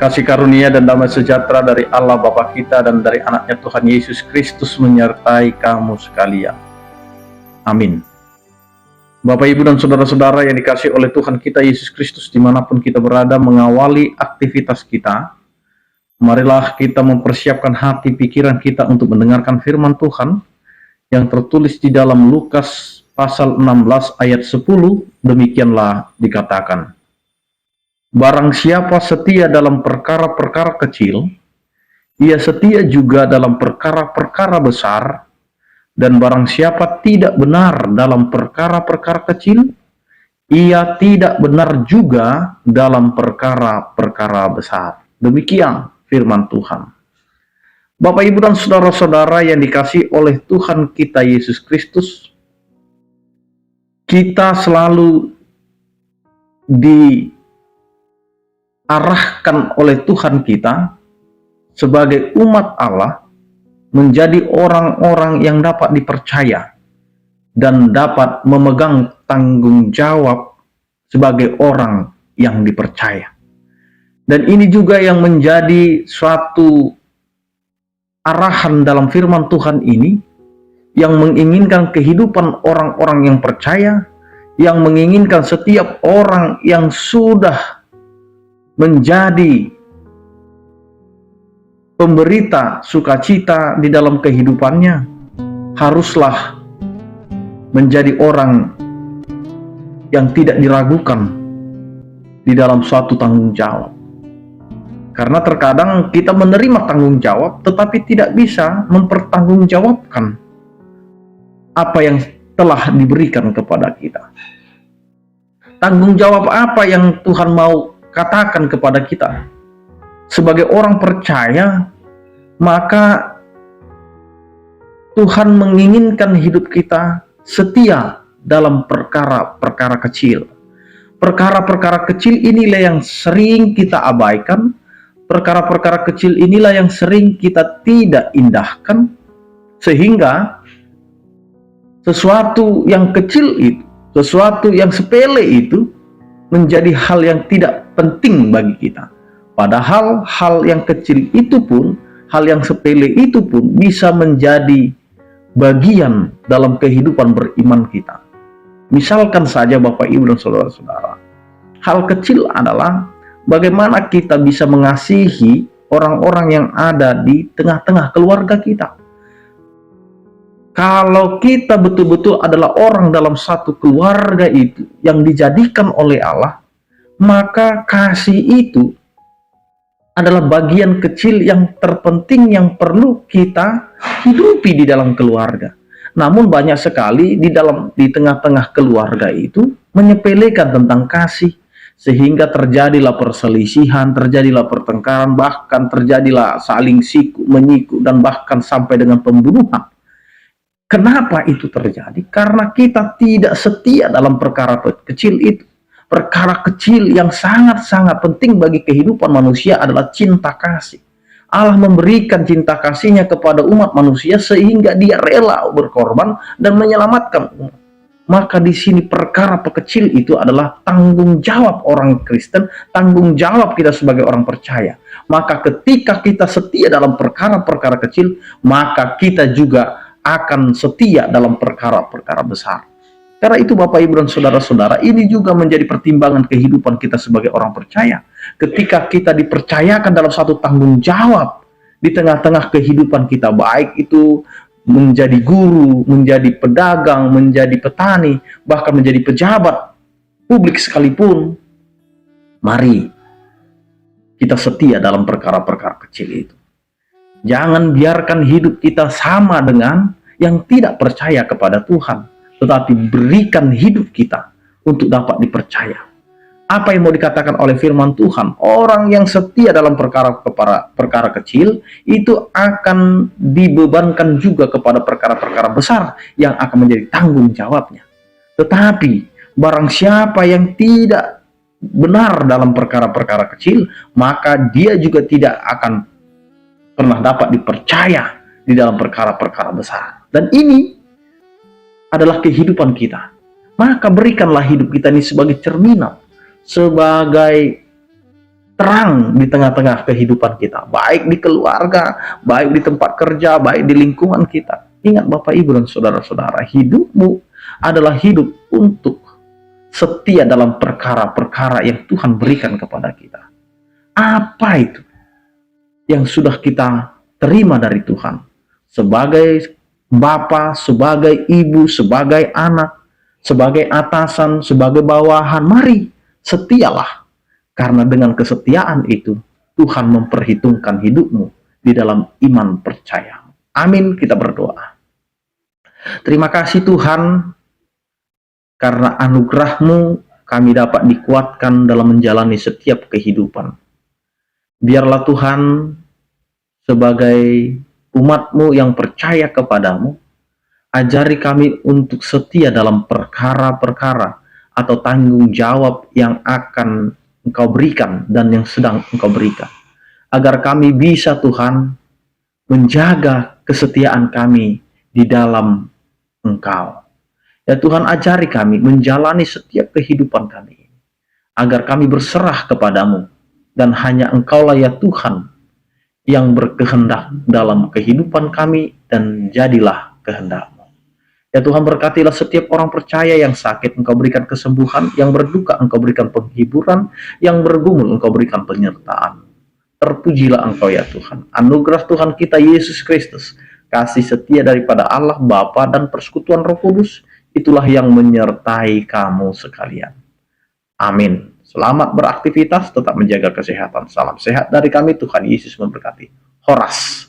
Kasih karunia dan damai sejahtera dari Allah Bapa kita dan dari anaknya Tuhan Yesus Kristus menyertai kamu sekalian. Amin. Bapak, Ibu, dan saudara-saudara yang dikasihi oleh Tuhan kita Yesus Kristus dimanapun kita berada, mengawali aktivitas kita, marilah kita mempersiapkan hati pikiran kita untuk mendengarkan firman Tuhan yang tertulis di dalam Lukas pasal 16 ayat 10. Demikianlah dikatakan, barang siapa setia dalam perkara-perkara kecil, ia setia juga dalam perkara-perkara besar, dan barang siapa tidak benar dalam perkara-perkara kecil, ia tidak benar juga dalam perkara-perkara besar. Demikian firman Tuhan. Bapak, Ibu, dan saudara-saudara yang dikasihi oleh Tuhan kita Yesus Kristus, kita selalu diarahkan oleh Tuhan kita sebagai umat Allah menjadi orang-orang yang dapat dipercaya dan dapat memegang tanggung jawab sebagai orang yang dipercaya. Dan ini juga yang menjadi suatu arahan dalam firman Tuhan ini, yang menginginkan kehidupan orang-orang yang percaya, yang menginginkan setiap orang yang sudah menjadi pemberita sukacita di dalam kehidupannya, haruslah menjadi orang yang tidak diragukan di dalam suatu tanggung jawab. Karena terkadang kita menerima tanggung jawab tetapi tidak bisa mempertanggungjawabkan apa yang telah diberikan kepada kita. Tanggung jawab apa yang Tuhan mau katakan kepada kita? Sebagai orang percaya, maka Tuhan menginginkan hidup kita setia dalam perkara-perkara kecil. Perkara-perkara kecil inilah yang sering kita abaikan. Perkara-perkara kecil inilah yang sering kita tidak indahkan, sehingga sesuatu yang kecil itu, sesuatu yang sepele itu menjadi hal yang tidak penting bagi kita. Padahal hal yang kecil itu pun, hal yang sepele itu pun bisa menjadi bagian dalam kehidupan beriman kita. Misalkan saja Bapak, Ibu, dan saudara-saudara, hal kecil adalah bagaimana kita bisa mengasihi orang-orang yang ada di tengah-tengah keluarga kita. Kalau kita betul-betul adalah orang dalam satu keluarga itu yang dijadikan oleh Allah, maka kasih itu adalah bagian kecil yang terpenting yang perlu kita hidupi di dalam keluarga. Namun banyak sekali di tengah-tengah keluarga itu menyepelekan tentang kasih, sehingga terjadilah perselisihan, terjadilah pertengkaran, bahkan terjadilah saling siku menyiku, dan bahkan sampai dengan pembunuhan. Kenapa itu terjadi? Karena kita tidak setia dalam perkara kecil itu. Perkara kecil yang sangat-sangat penting bagi kehidupan manusia adalah cinta kasih. Allah memberikan cinta kasihnya kepada umat manusia sehingga dia rela berkorban dan menyelamatkan umat. Maka di sini perkara kecil itu adalah tanggung jawab orang Kristen, tanggung jawab kita sebagai orang percaya. Maka ketika kita setia dalam perkara-perkara kecil, maka kita juga akan setia dalam perkara-perkara besar. Karena itu Bapak, Ibu, dan saudara-saudara, ini juga menjadi pertimbangan kehidupan kita sebagai orang percaya. Ketika kita dipercayakan dalam satu tanggung jawab di tengah-tengah kehidupan kita, baik itu menjadi guru, menjadi pedagang, menjadi petani, bahkan menjadi pejabat publik sekalipun, mari kita setia dalam perkara-perkara kecil itu. Jangan biarkan hidup kita sama dengan yang tidak percaya kepada Tuhan, tetapi berikan hidup kita untuk dapat dipercaya. Apa yang mau dikatakan oleh firman Tuhan? Orang yang setia dalam perkara kecil itu akan dibebankan juga kepada perkara-perkara besar yang akan menjadi tanggung jawabnya. Tetapi barang siapa yang tidak benar dalam perkara-perkara kecil, maka dia juga tidak akan pernah dapat dipercaya di dalam perkara-perkara besar. Dan ini adalah kehidupan kita. Maka berikanlah hidup kita ini sebagai cerminan, sebagai terang di tengah-tengah kehidupan kita, baik di keluarga, baik di tempat kerja, baik di lingkungan kita. Ingat Bapak Ibu dan saudara-saudara, hidupmu adalah hidup untuk setia dalam perkara-perkara yang Tuhan berikan kepada kita. Apa itu yang sudah kita terima dari Tuhan? Sebagai Bapa, sebagai ibu, sebagai anak, sebagai atasan, sebagai bawahan, mari setialah. Karena dengan kesetiaan itu, Tuhan memperhitungkan hidupmu di dalam iman percaya. Amin, kita berdoa. Terima kasih Tuhan, karena anugerah-Mu kami dapat dikuatkan dalam menjalani setiap kehidupan. Biarlah Tuhan, sebagai umat-Mu yang percaya kepadamu, ajari kami untuk setia dalam perkara-perkara atau tanggung jawab yang akan Engkau berikan dan yang sedang Engkau berikan. Agar kami bisa Tuhan menjaga kesetiaan kami di dalam Engkau. Ya Tuhan, ajari kami menjalani setiap kehidupan kami agar kami berserah kepadamu, dan hanya Engkaulah ya Tuhan yang berkehendak dalam kehidupan kami, dan jadilah kehendak-Mu. Ya Tuhan, berkatilah setiap orang percaya yang sakit, Engkau berikan kesembuhan, yang berduka Engkau berikan penghiburan, yang bergumul Engkau berikan penyertaan. Terpujilah Engkau ya Tuhan. Anugerah Tuhan kita Yesus Kristus, kasih setia daripada Allah Bapa dan persekutuan Roh Kudus, itulah yang menyertai kamu sekalian. Amin. Selamat beraktivitas, tetap menjaga kesehatan. Salam sehat dari kami, Tuhan Yesus memberkati. Horas.